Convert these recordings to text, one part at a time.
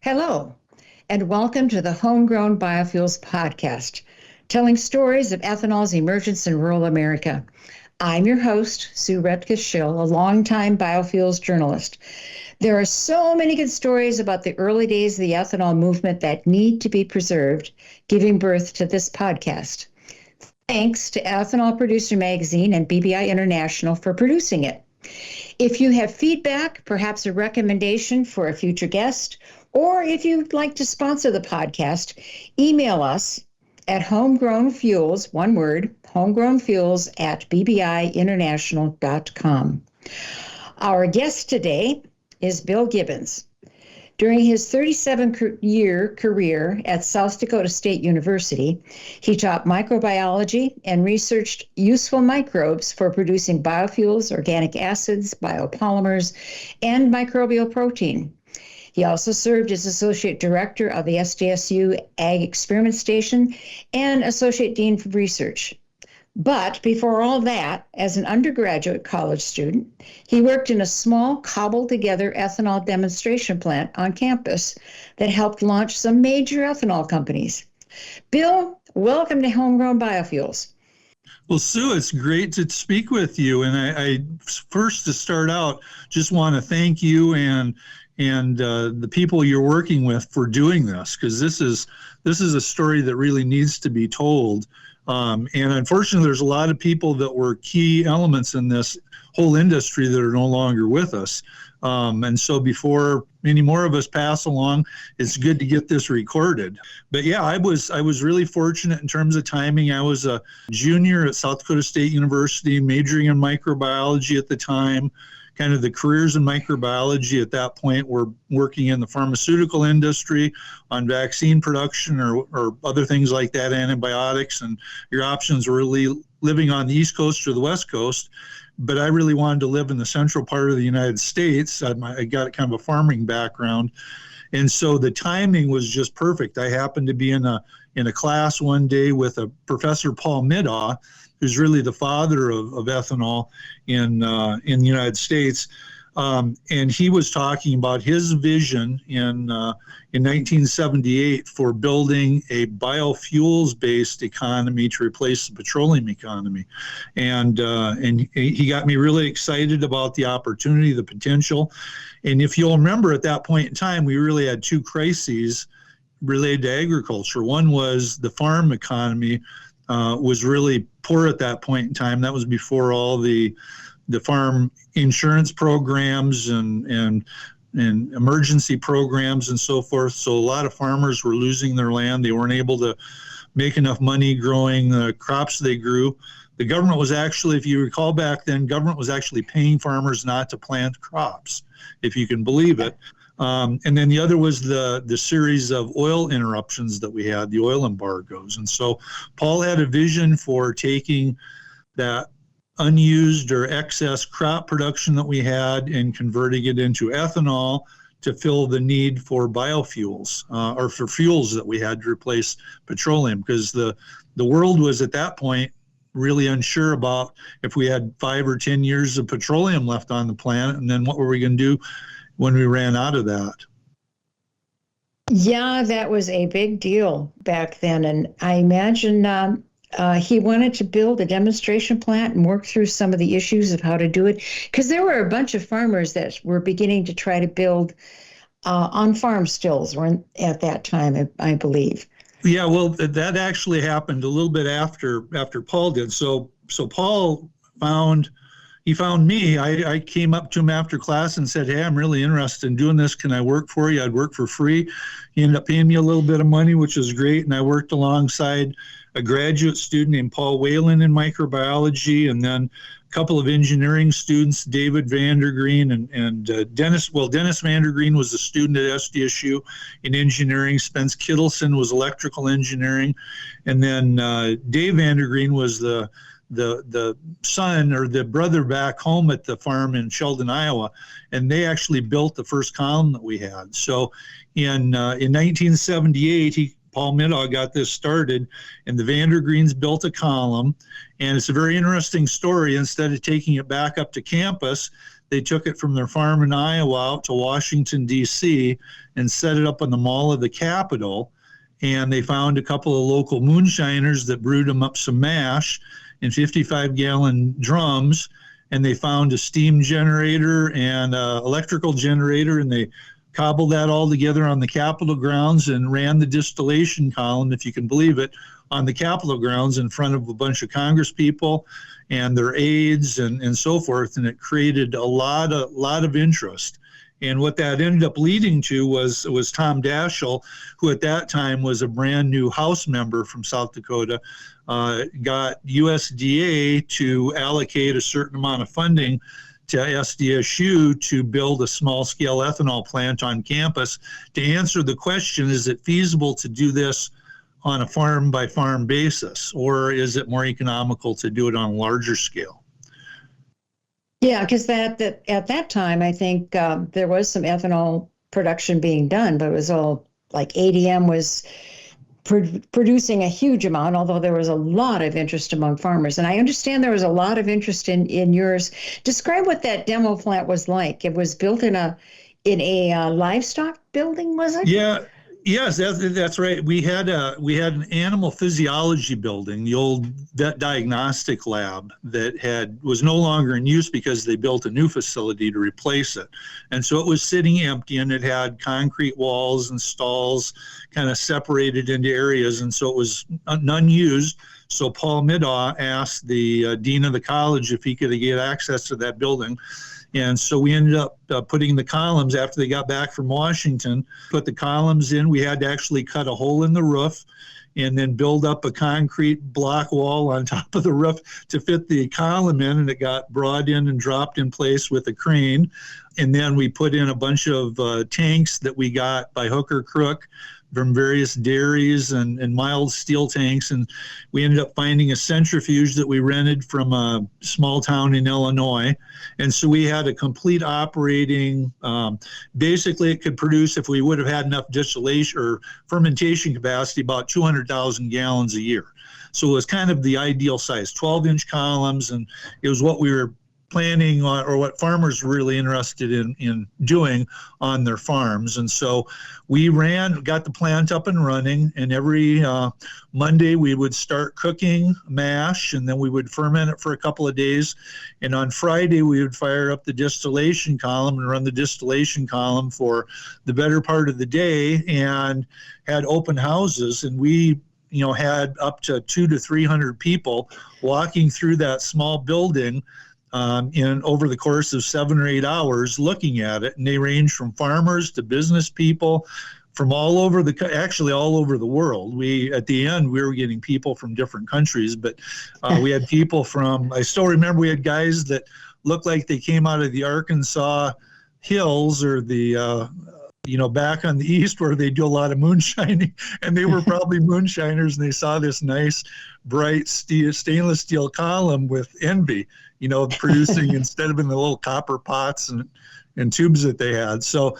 Hello, and welcome to the Homegrown Biofuels Podcast, telling stories of ethanol's emergence in rural America. I'm your host, Sue Retka Schill, a longtime biofuels journalist. There are so many good stories about the early days of the ethanol movement that need to be preserved, giving birth to this podcast. Thanks to Ethanol Producer Magazine and BBI International for producing it. If you have feedback, perhaps a recommendation for a future guest, or if you'd like to sponsor the podcast, email us at HomegrownFuels, one word, HomegrownFuels at bbiinternational.com. Our guest today is Bill Gibbons. During his 37-year career at South Dakota State University, he taught microbiology and researched useful microbes for producing biofuels, organic acids, biopolymers, and microbial protein. He also served as Associate Director of the SDSU Ag Experiment Station and Associate Dean for Research. But before all that, as an undergraduate college student, he worked in a small cobbled-together ethanol demonstration plant on campus that helped launch some major ethanol companies. Bill, welcome to Homegrown Biofuels. Well, Sue, it's great to speak with you. And I first, to start out, just want to thank you and the people you're working with for doing this, because this is a story that really needs to be told. And unfortunately, there's a lot of people that were key elements in this whole industry that are no longer with us. And so before many more of us pass along, it's good to get this recorded. But yeah, I was really fortunate in terms of timing. I was a junior at South Dakota State University, majoring in microbiology at the time. Kind of the careers in microbiology at that point were working in the pharmaceutical industry on vaccine production or other things like that, antibiotics, and your options were really living on the East Coast or the West Coast. But I really wanted to live in the central part of the United States. I got kind of a farming background. And so the timing was just perfect. I happened to be in a class one day with a Professor Paul Middaugh, who's really the father of ethanol in the United States. And he was talking about his vision in 1978 for building a biofuels-based economy to replace the petroleum economy. And he got me really excited about the opportunity, the potential. And if you'll remember, at that point in time, we really had two crises related to agriculture. One was the farm economy was really poor at that point in time. That was before all the farm insurance programs and emergency programs and so forth. So a lot of farmers were losing their land. They weren't able to make enough money growing the crops they grew. The government was actually, if you recall back then, government was actually paying farmers not to plant crops, if you can believe it. And then the other was the series of oil interruptions that we had, the oil embargoes. And so Paul had a vision for taking that unused or excess crop production that we had and converting it into ethanol to fill the need for biofuels or for fuels that we had to replace petroleum, because the world was at that point really unsure about if we had 5 or 10 years of petroleum left on the planet, and then what were we going to do when we ran out of that. Yeah, that was a big deal back then. And I imagine he wanted to build a demonstration plant and work through some of the issues of how to do it. Because there were a bunch of farmers that were beginning to try to build on-farm stills at that time, I believe. Yeah, well, that actually happened a little bit after Paul did. So Paul found me. I came up to him after class and said, hey, I'm really interested in doing this. Can I work for you? I'd work for free. He ended up paying me a little bit of money, which was great. And I worked alongside a graduate student named Paul Whalen in microbiology, and then a couple of engineering students, David Vandergreen and Dennis. Well, Dennis Vandergreen was a student at SDSU in engineering. Spence Kittleson was electrical engineering. And then Dave Vandergreen was the son or the brother back home at the farm in Sheldon, Iowa, and they actually built the first column that we had. So in 1978, Paul Middaugh got this started, and the Vandergreens built a column, and it's a very interesting story. Instead of taking it back up to campus, They took it from their farm in Iowa out to Washington, D.C., and set it up on the mall of the Capitol. And they found a couple of local moonshiners that brewed them up some mash in 55-gallon drums. And they found a steam generator and electrical generator, and they cobbled that all together on the Capitol grounds and ran the distillation column, if you can believe it, on the Capitol grounds in front of a bunch of Congress people and their aides and so forth. And it created a lot of interest. And what that ended up leading to was Tom Daschle, who at that time was a brand new House member from South Dakota, got USDA to allocate a certain amount of funding to SDSU to build a small-scale ethanol plant on campus to answer the question, is it feasible to do this on a farm-by-farm basis, or is it more economical to do it on a larger scale? Yeah, because at that time, I think there was some ethanol production being done, but it was all like ADM was producing a huge amount, although there was a lot of interest among farmers. And I understand there was a lot of interest in yours. Describe what that demo plant was like. It was built in a livestock building, was it? Yeah. Yes, that's right. We had an animal physiology building, the old vet diagnostic lab that was no longer in use because they built a new facility to replace it. And so it was sitting empty, and it had concrete walls and stalls kind of separated into areas, and so it was none used. So Paul Middaugh asked the dean of the college if he could get access to that building. And so we ended up putting the columns, after they got back from Washington, put the columns in. We had to actually cut a hole in the roof and then build up a concrete block wall on top of the roof to fit the column in, and it got brought in and dropped in place with a crane. And then we put in a bunch of tanks that we got by hook or crook from various dairies and mild steel tanks. And we ended up finding a centrifuge that we rented from a small town in Illinois. And so we had a complete operating, basically it could produce, if we would have had enough distillation or fermentation capacity, about 200,000 gallons a year. So it was kind of the ideal size, 12-inch columns, and it was what we were planning on, or what farmers were really interested in doing on their farms. And so we got the plant up and running, and every Monday we would start cooking mash, and then we would ferment it for a couple of days. And on Friday we would fire up the distillation column and run the distillation column for the better part of the day, and had open houses. And we had up to 200 to 300 people walking through that small building over the course of 7 or 8 hours looking at it. And they range from farmers to business people from all over the world. At the end, we were getting people from different countries, but we had people I still remember we had guys that looked like they came out of the Arkansas hills, or the, back on the east where they do a lot of moonshining, and they were probably moonshiners, and they saw this nice, bright stainless steel column with envy, producing instead of in the little copper pots and tubes that they had. So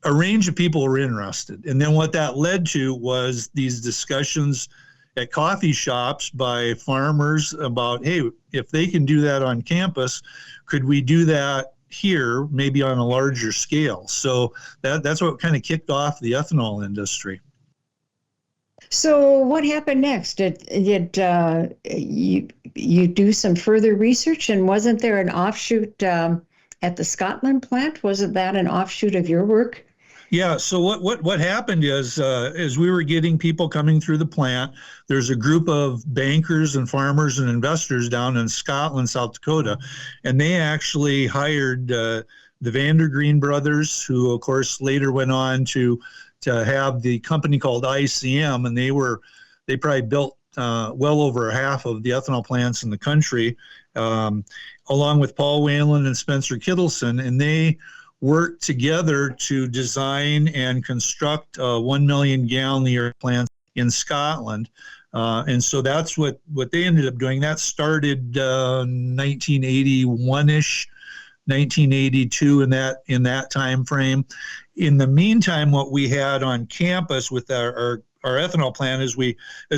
a range of people were interested. And then what that led to was these discussions at coffee shops by farmers about, hey, if they can do that on campus, could we do that here, maybe on a larger scale? So that's what kind of kicked off the ethanol industry. So what happened next? Did you do some further research, and wasn't there an offshoot at the Scotland plant? Wasn't that an offshoot of your work? Yeah. So what happened is we were getting people coming through the plant. There's a group of bankers and farmers and investors down in Scotland, South Dakota, and they actually hired the Vandergreen brothers, who of course later went on to have the company called ICM, and they probably built well over half of the ethanol plants in the country, along with Paul Whalen and Spencer Kittleson, and they worked together to design and construct a 1 million gallon a year plant in Scotland. And so that's what they ended up doing. That started 1981-ish, 1982 in that time frame. In the meantime, what we had on campus with our our ethanol plant, as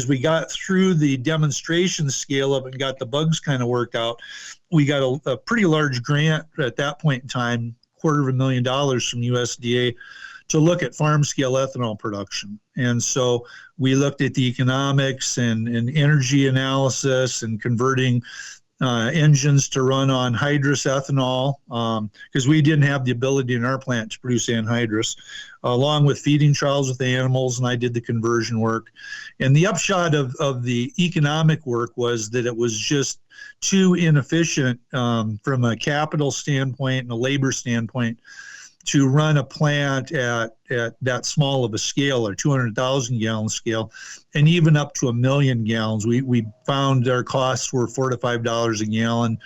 we got through the demonstration scale of it and got the bugs kind of worked out, we got a pretty large grant at that point in time, $250,000 from USDA, to look at farm scale ethanol production. And so we looked at the economics and energy analysis and converting engines to run on hydrous ethanol, because we didn't have the ability in our plant to produce anhydrous, along with feeding trials with animals, and I did the conversion work. And the upshot of the economic work was that it was just too inefficient from a capital standpoint and a labor standpoint to run a plant at that small of a scale, or 200,000 gallon scale, and even up to 1 million gallons. We found our costs were $4 to $5 a gallon.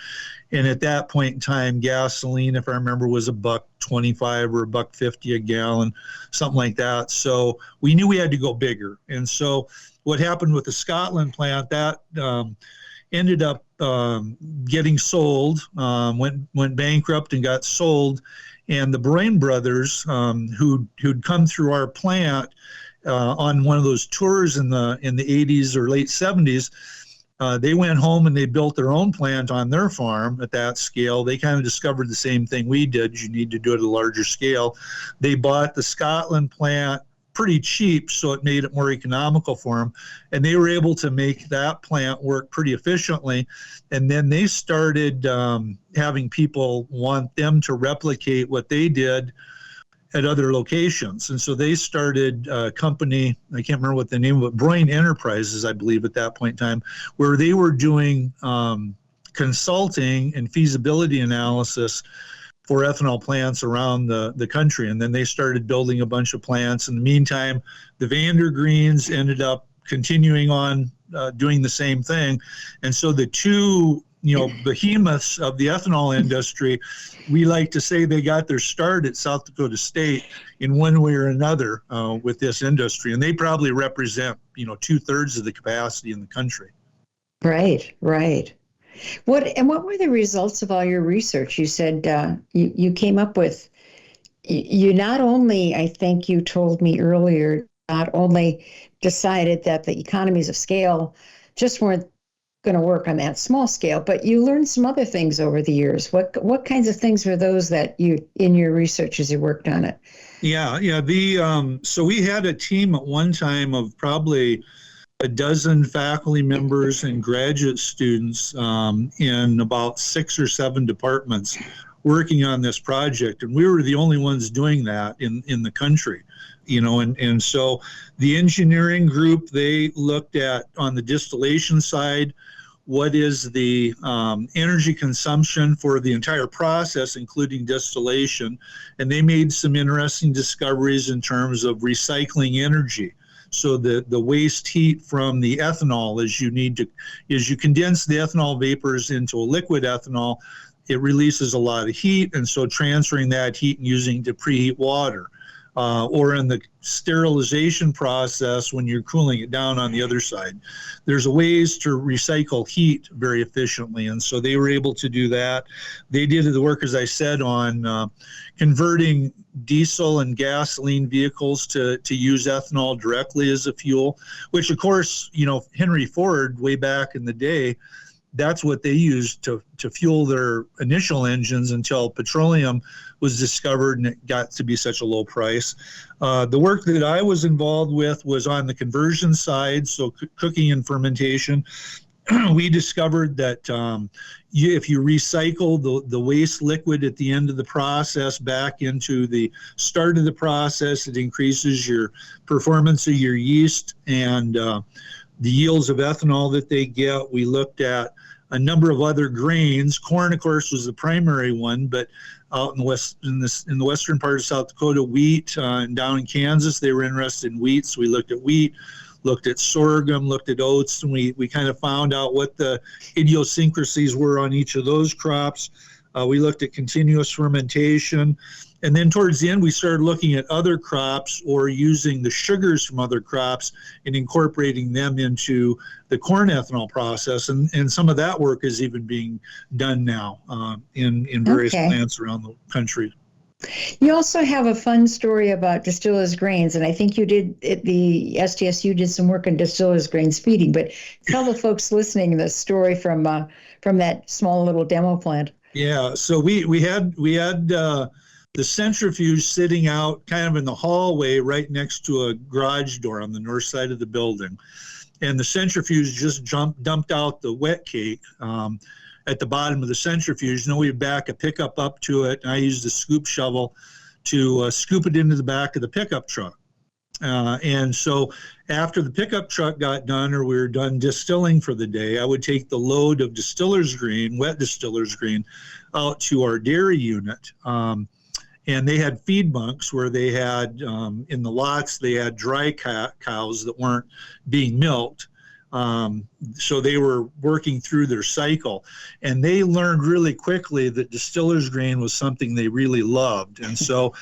And at that point in time, gasoline, if I remember, was $1.25 or $1.50 a gallon, something like that. So we knew we had to go bigger. And so what happened with the Scotland plant, that ended up getting sold, went bankrupt and got sold. And the Brain brothers, who'd come through our plant on one of those tours in the 80s or late 70s, they went home and they built their own plant on their farm at that scale. They kind of discovered the same thing we did. You need to do it at a larger scale. They bought the Scotland plant pretty cheap, so it made it more economical for them. And they were able to make that plant work pretty efficiently. And then they started having people want them to replicate what they did at other locations. And so they started a company, I can't remember what the name of it, Brain Enterprises, I believe, at that point in time, where they were doing consulting and feasibility analysis for ethanol plants around the country. And then they started building a bunch of plants. In the meantime, the Vandergreens ended up continuing on doing the same thing. And so the two, behemoths of the ethanol industry, we like to say they got their start at South Dakota State in one way or another with this industry. And they probably represent, 2/3 of the capacity in the country. Right. What were the results of all your research? You said you came up with, you not only, I think you told me earlier, not only decided that the economies of scale just weren't going to work on that small scale, but you learned some other things over the years. What kinds of things were those that you, in your research as you worked on it? Yeah. So we had a team at one time of probably a dozen faculty members and graduate students in about 6 or 7 departments working on this project. And we were the only ones doing that in the country, and so the engineering group, they looked at, on the distillation side, what is the energy consumption for the entire process, including distillation. And they made some interesting discoveries in terms of recycling energy. So the waste heat from the ethanol, as you condense the ethanol vapors into a liquid ethanol, it releases a lot of heat, and so transferring that heat and using it to preheat water. Or in the sterilization process when you're cooling it down on the other side. There's ways to recycle heat very efficiently, and so they were able to do that. They did the work, as I said, on converting diesel and gasoline vehicles to use ethanol directly as a fuel, which, of course, Henry Ford, way back in the day, that's what they used to fuel their initial engines until petroleum was discovered and it got to be such a low price. The work that I was involved with was on the conversion side, so cooking and fermentation. We discovered that if you recycle the waste liquid at the end of the process back into the start of the process, it increases your performance of your yeast and the yields of ethanol that they get. We looked at a number of other grains. Corn, of course, was the primary one, but out in the western part of South Dakota, wheat, and down in Kansas, they were interested in wheat. So we looked at wheat, looked at sorghum, looked at oats, and we kind of found out what the idiosyncrasies were on each of those crops. We looked at continuous fermentation. And then towards the end, we started looking at other crops or using the sugars from other crops and incorporating them into the corn ethanol process. And some of that work is even being done now in various plants around the country. You also have a fun story about distillers grains, and I think you did at the SDSU did some work on distillers grains feeding. But tell the folks listening the story from that small little demo plant. Yeah, so we had the centrifuge sitting out kind of in the hallway right next to a garage door on the north side of the building, and the centrifuge just dumped out the wet cake at the bottom of the centrifuge. And then we'd back a pickup up to it, and I used a scoop shovel to scoop it into the back of the pickup truck. And so after the pickup truck got done, or we were done distilling for the day, I would take the load of distiller's grain, wet distiller's grain, out to our dairy unit. And they had feed bunks where they had, in the lots, they had dry cows that weren't being milked. So they were working through their cycle. And they learned really quickly that distiller's grain was something they really loved. And so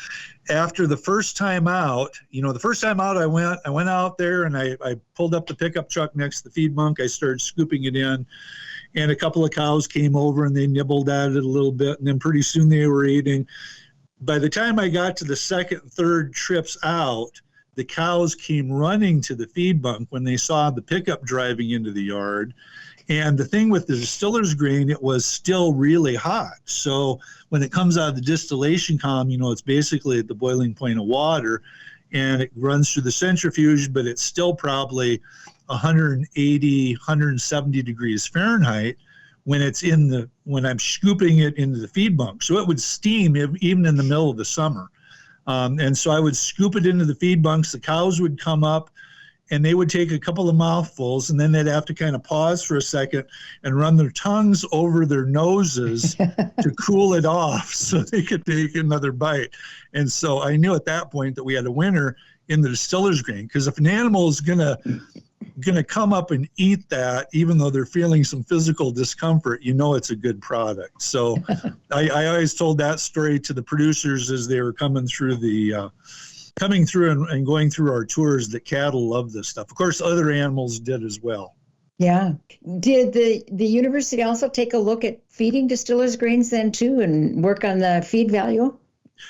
after the first time out, I went out there and I pulled up the pickup truck next to the feed bunk. I started scooping it in, and a couple of cows came over and they nibbled at it a little bit, and then pretty soon they were eating. By the time I got to the second and third trips out, the cows came running to the feed bunk when they saw the pickup driving into the yard. And the thing with the distiller's grain, it was still really hot. So when it comes out of the distillation column, it's basically at the boiling point of water, and it runs through the centrifuge, but it's still probably 180, 170 degrees Fahrenheit when I'm scooping it into the feed bunk. So it would steam even in the middle of the summer. And so I would scoop it into the feed bunks. The cows would come up, and they would take a couple of mouthfuls, and then they'd have to kind of pause for a second and run their tongues over their noses to cool it off so they could take another bite. And so I knew at that point that we had a winner in the distiller's grain, because if an animal is gonna come up and eat that, even though they're feeling some physical discomfort, it's a good product. So I always told that story to the producers as they were coming through and going through our tours, that cattle love this stuff. Of course, other animals did as well. Yeah. Did the university also take a look at feeding distillers grains then too, and work on the feed value?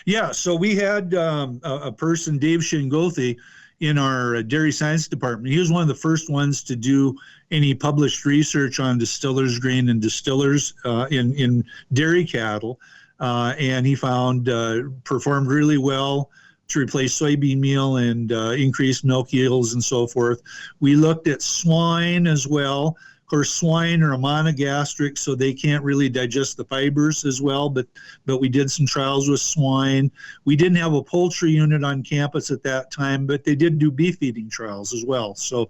Yeah. So we had a person, Dave Shingothi, in our dairy science department. He was one of the first ones to do any published research on distillers grain and distillers in dairy cattle. And he found performed really well to replace soybean meal and increase milk yields and so forth. We looked at swine as well. Of course, swine are a monogastric, so they can't really digest the fibers as well, but we did some trials with swine. We didn't have a poultry unit on campus at that time, but they did do beef feeding trials as well. So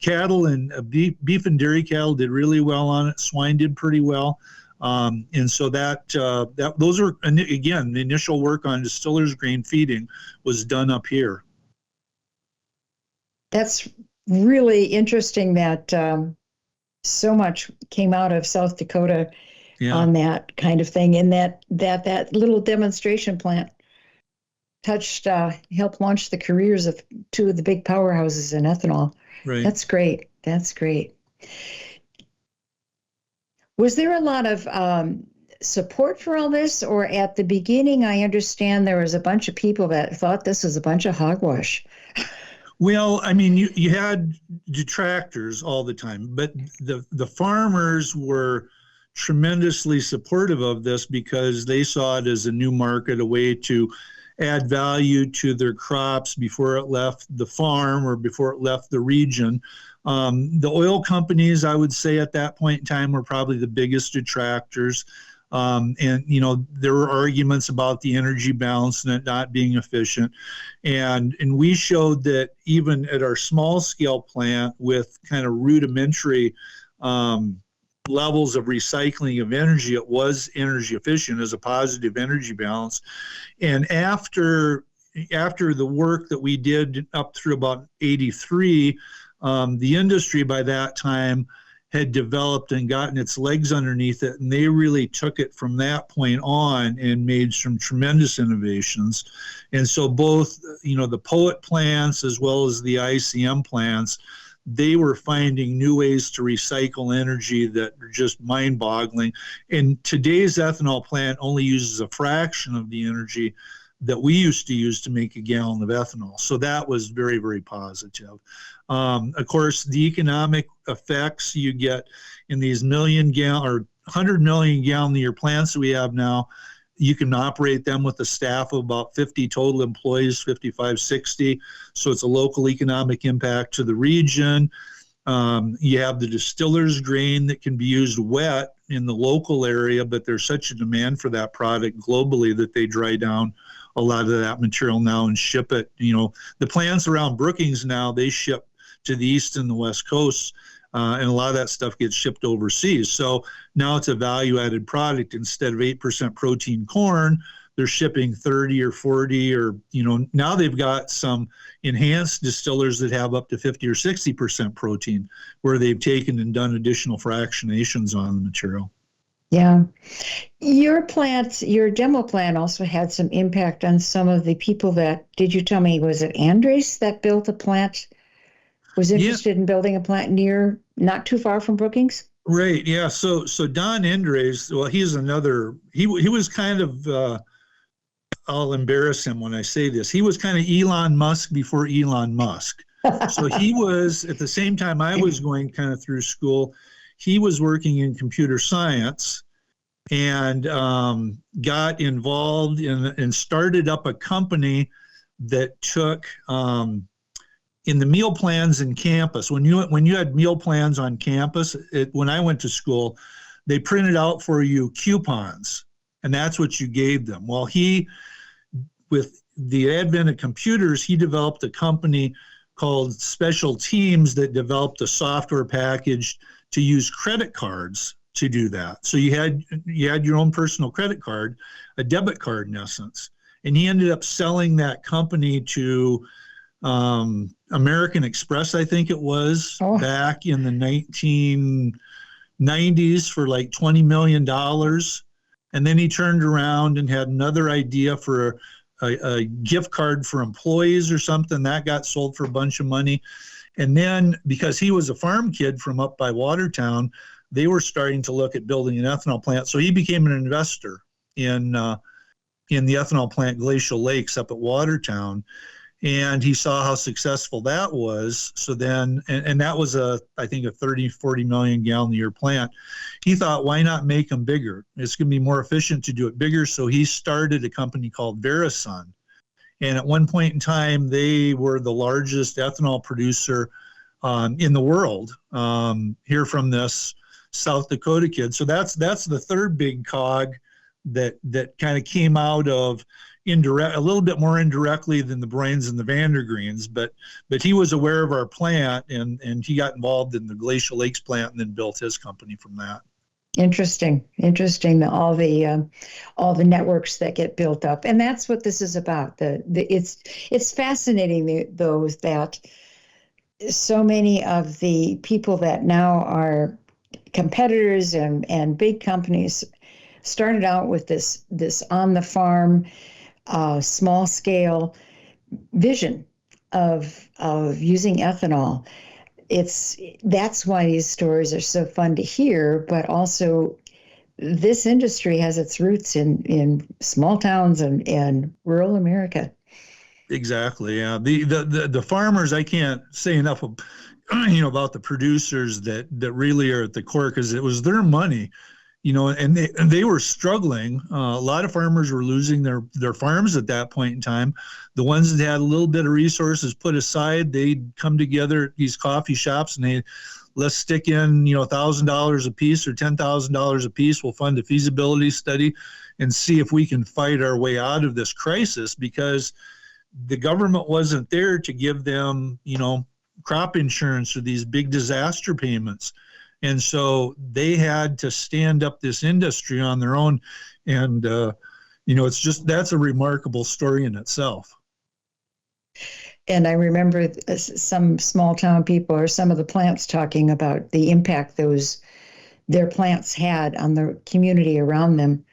cattle and beef and dairy cattle did really well on it. Swine did pretty well. And so those are, again, the initial work on distillers grain feeding was done up here. That's really interesting that so much came out of South Dakota on that kind of thing, and that little demonstration plant helped launch the careers of two of the big powerhouses in ethanol. Right. That's great. Was there a lot of support for all this, or at the beginning, I understand there was a bunch of people that thought this was a bunch of hogwash? Well, I mean, you had detractors all the time, but the farmers were tremendously supportive of this because they saw it as a new market, a way to add value to their crops before it left the farm or before it left the region. The oil companies, I would say at that point in time, were probably the biggest detractors. And, there were arguments about the energy balance and it not being efficient. And we showed that even at our small scale plant with kind of rudimentary levels of recycling of energy, it was energy efficient as a positive energy balance. And after the work that we did up through about 83, the industry by that time had developed and gotten its legs underneath it, and they really took it from that point on and made some tremendous innovations. And so both, the POET plants as well as the ICM plants, they were finding new ways to recycle energy that are just mind-boggling. And today's ethanol plant only uses a fraction of the energy that we used to use to make a gallon of ethanol. So that was very, very positive. Of course, the economic effects you get in these 100 million gallon a year plants that we have now, you can operate them with a staff of about 50 total employees, 55, 60. So it's a local economic impact to the region. You have the distiller's grain that can be used wet in the local area, but there's such a demand for that product globally that they dry down a lot of that material now and ship it. The plants around Brookings now, they ship to the east and the west coast, and a lot of that stuff gets shipped overseas. So now it's a value-added product. Instead of 8% protein corn, they're shipping 30 or 40, or now they've got some enhanced distillers that have up to 50 or 60% protein, where they've taken and done additional fractionations on the material. Yeah. Your demo plant also had some impact on some of the people did you tell me, was it Andres that built a plant, was interested in building a plant not too far from Brookings? Right. Yeah. So Don Andres, well, he was kind of, I'll embarrass him when I say this. He was kind of Elon Musk before Elon Musk. So he was, at the same time I was going kind of through school, he was working in computer science and got involved and started up a company that took in the meal plans in campus. When you had meal plans on campus, when I went to school, they printed out for you coupons, and that's what you gave them. Well, with the advent of computers, he developed a company called Special Teams that developed a software package to use credit cards to do that. So you had your own personal credit card, a debit card in essence. And he ended up selling that company to American Express, I think it was, back in the 1990s for like $20 million. And then he turned around and had another idea for a gift card for employees or something that got sold for a bunch of money. And then because he was a farm kid from up by Watertown, they were starting to look at building an ethanol plant. So he became an investor in the ethanol plant Glacial Lakes up at Watertown. And he saw how successful that was. So then, and that was I think a 30, 40 million gallon a year plant. He thought, why not make them bigger? It's going to be more efficient to do it bigger. So he started a company called Verisun. And at one point in time, they were the largest ethanol producer in the world. Here from this South Dakota kid. So that's the third big cog that kind of came out of a little bit more indirectly than the Brains and the Vandergreens, but he was aware of our plant and he got involved in the Glacial Lakes plant and then built his company from that. Interesting. All the networks that get built up, and that's what this is about. It's fascinating those that so many of the people that now are competitors and big companies started out with this on the farm, small scale vision of using ethanol. That's why these stories are so fun to hear, but also this industry has its roots in small towns and rural America. Exactly. Yeah. The farmers, I can't say enough about the producers that really are at the core, because it was their money. And they were struggling. A lot of farmers were losing their farms at that point in time. The ones that had a little bit of resources put aside, they'd come together at these coffee shops and let's stick in, $1,000 a piece or $10,000 a piece. We'll fund a feasibility study and see if we can fight our way out of this crisis, because the government wasn't there to give them, crop insurance or these big disaster payments. And so they had to stand up this industry on their own. And, that's a remarkable story in itself. And I remember some small town people or some of the plants talking about the impact their plants had on the community around them.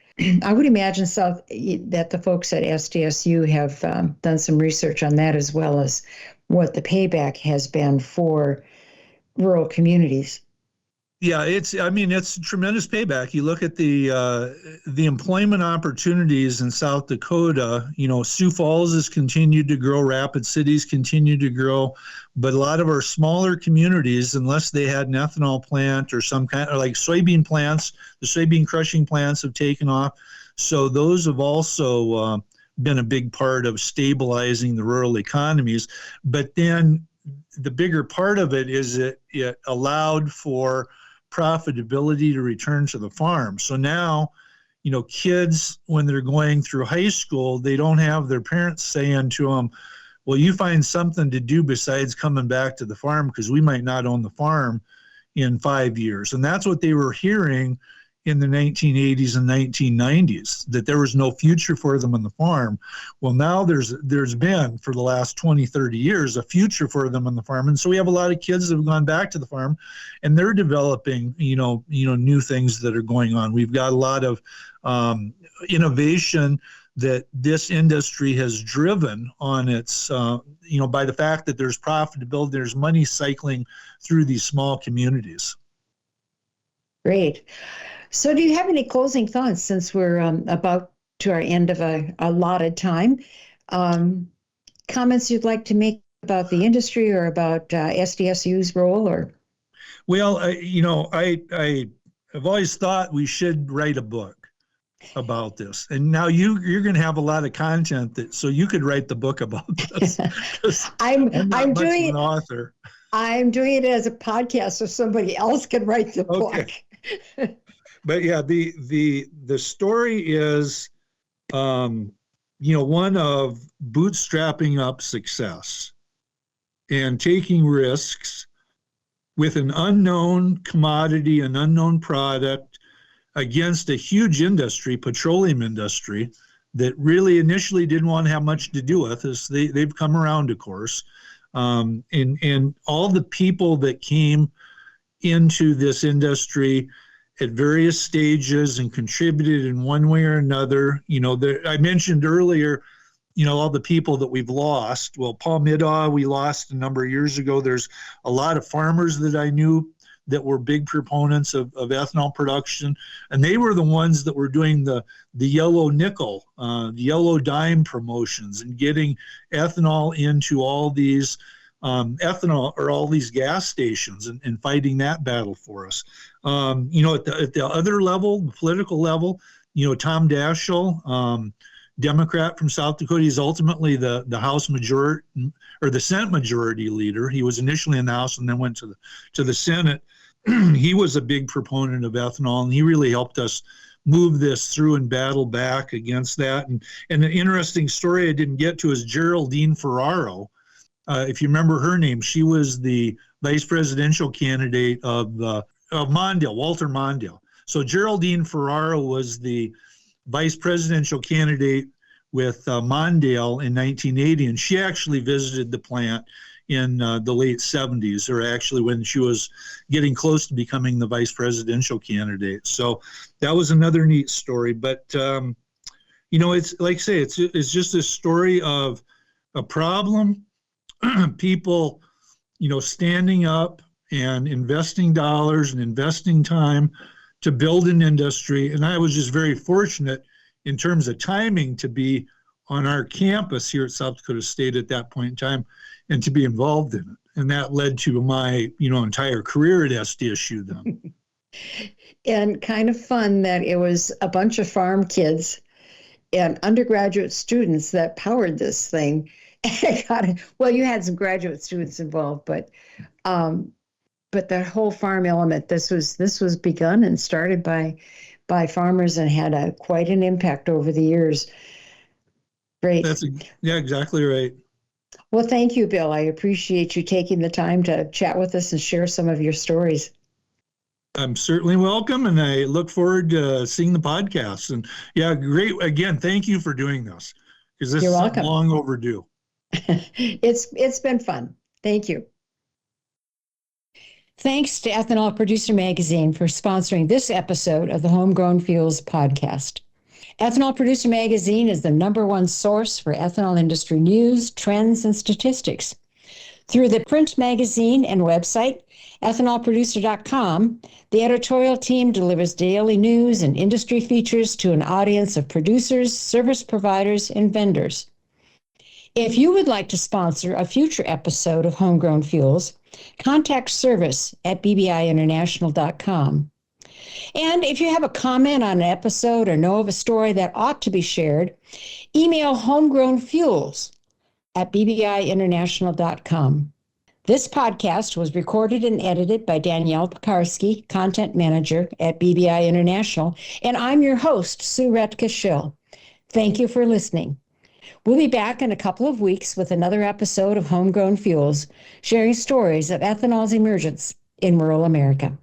I would imagine that the folks at SDSU have done some research on that, as well as what the payback has been for rural communities. Yeah, it's tremendous payback. You look at the employment opportunities in South Dakota. Sioux Falls has continued to grow, Rapid City's continued to grow, but a lot of our smaller communities, unless they had an ethanol plant or some kind of like soybean plants, the soybean crushing plants have taken off. So those have also been a big part of stabilizing the rural economies. But then the bigger part of it is it allowed for profitability to return to the farm. So now, kids, when they're going through high school, they don't have their parents saying to them, well, you find something to do besides coming back to the farm because we might not own the farm in 5 years. And that's what they were hearing in the 1980s and 1990s, that there was no future for them on the farm. Well, now there's been, for the last 20, 30 years, a future for them on the farm. And so we have a lot of kids that have gone back to the farm, and they're developing, new things that are going on. We've got a lot of innovation that this industry has driven on its, by the fact that there's profitability, there's money cycling through these small communities. Great. So do you have any closing thoughts, since we're about to our end of a allotted time? Comments you'd like to make about the industry or about SDSU's role? Or Well, I've always thought we should write a book about this. And now you're going to have a lot of content so you could write the book about this. I'm doing an author. I'm doing it as a podcast so somebody else can write the book. But yeah, the story is, one of bootstrapping up success and taking risks with an unknown commodity, an unknown product against a huge industry, petroleum industry, that really initially didn't want to have much to do with us. They've come around, of course. And all the people that came into this industry at various stages and contributed in one way or another. I mentioned earlier, all the people that we've lost. Well, Paul Middaugh, we lost a number of years ago. There's a lot of farmers that I knew that were big proponents of ethanol production, and they were the ones that were doing the yellow nickel, the yellow dime promotions and getting ethanol into all these all these gas stations and fighting that battle for us. At the other level, the political level, Tom Daschle, Democrat from South Dakota, he's ultimately the House majority or the Senate majority leader. He was initially in the House and then went to the Senate. He was a big proponent of ethanol, and he really helped us move this through and battle back against that. And an interesting story I didn't get to is Geraldine Ferraro. If you remember her name, she was the vice presidential candidate of Mondale, Walter Mondale. So Geraldine Ferraro was the vice presidential candidate with Mondale in 1980, and she actually visited the plant in the late 70s, or actually when she was getting close to becoming the vice presidential candidate. So that was another neat story. But, it's like I say, it's just a story of a problem, people, standing up and investing dollars and investing time to build an industry. And I was just very fortunate in terms of timing to be on our campus here at South Dakota State at that point in time and to be involved in it. And that led to my, entire career at SDSU then. And kind of fun that it was a bunch of farm kids and undergraduate students that powered this thing. Well, you had some graduate students involved, but that whole farm element, this was begun and started by farmers and had quite an impact over the years. Great. Yeah, exactly right. Well, thank you, Bill. I appreciate you taking the time to chat with us and share some of your stories. I'm certainly welcome, and I look forward to seeing the podcast. And yeah, great. Again, thank you for doing this, because this is long overdue. It's been fun. Thank you. Thanks to Ethanol Producer Magazine for sponsoring this episode of the Homegrown Fuels podcast. Ethanol Producer Magazine is the #1 source for ethanol industry news, trends, and statistics. Through the print magazine and website, ethanolproducer.com, the editorial team delivers daily news and industry features to an audience of producers, service providers, and vendors. If you would like to sponsor a future episode of Homegrown Fuels, contact service@bbiinternational.com. And if you have a comment on an episode or know of a story that ought to be shared, email homegrownfuels@bbiinternational.com. This podcast was recorded and edited by Danielle Pekarsky, Content Manager at BBI International, and I'm your host, Sue Retka Schill. Thank you for listening. We'll be back in a couple of weeks with another episode of Homegrown Fuels, sharing stories of ethanol's emergence in rural America.